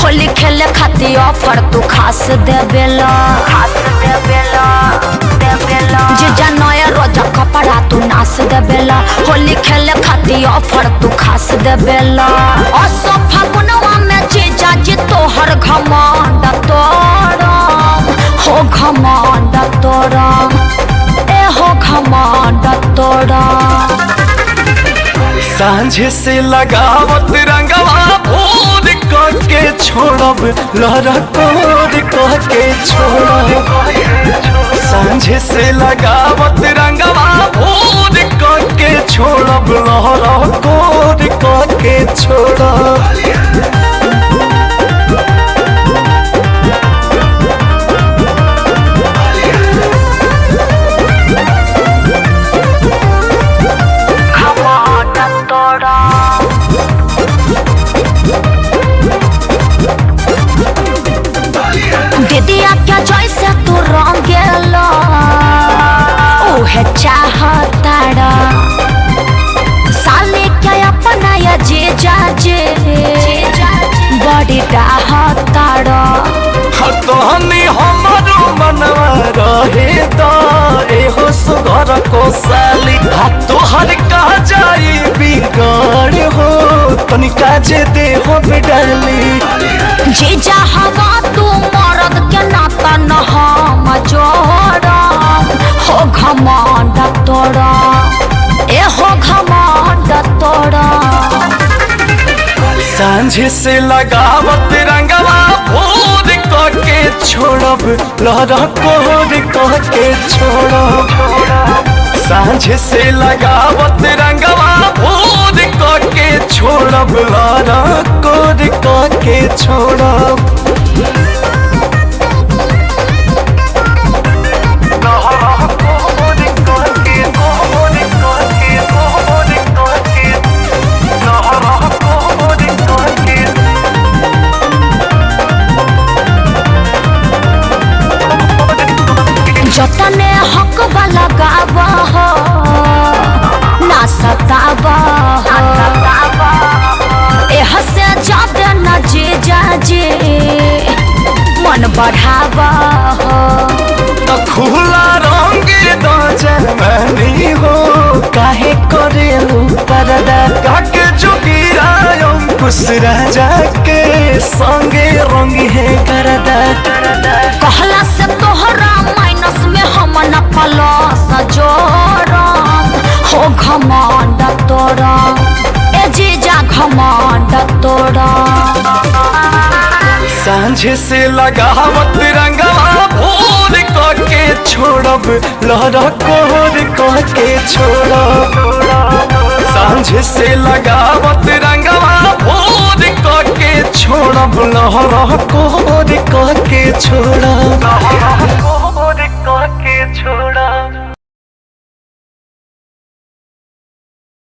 होली खेले खातिर ऑफर तू खास देवेला जीजा नया रोजा कपड़ा तू नास देवेला होली खेले खातिर ऑफर तू खास देवेला असो फागुनवा में जीजा जी तोहर घमंड तोरम हो घमंड तोरम ए हो घमंड तोरम सांझे से लगावत रंगवा भोर के छोड़ब लहरा कोर के छोड़ब सांझे से लगावत रंगवा भोर के छोड़ब लहरा कोर के छोड़ब दीदिया क्या जैसे तू रंगेला ओहे चाहताड़ा साले क्या अपना या जीजा जे बड़ी डाहताड़ा हतनी हमारो मनवा रहे दा एहो सुगर को साली तोहर कहा जाई बिगड़ हो तनिका जे दे हो बिडाली जीजा हवा तू मरद के नाता न हम जोड़म हो घमंड तोड़ा ए हो घमंड तोड़ा सांझे से लगावत रंगवा भोर के छोड़ब लहरा कोर के छोड़ब सांझे से लगावत रंगवा भोर के छोड़ब लहरा कोर के छोड़ब जतने हक वाला गावा हो ना सतावा हो एह से जाते न जीजा जी मन बढ़ावा हो तो खुला रंग दो जवानी हो काहे करेलू परदा काके जोगिरा अंकुश राजा के संगे रंग है करदा कहला से तोहरा माइनस में हम न प्लस जोड़म हो घमंड तोरा ए जीजा घमंड तोरा सांझे से लगावत रंगवा भोर के छोड़ब लहरा कोर के छोड़ब सांझे से लगावत रंगवा भोर के छोड़ब लहरा कोर के छोड़ब।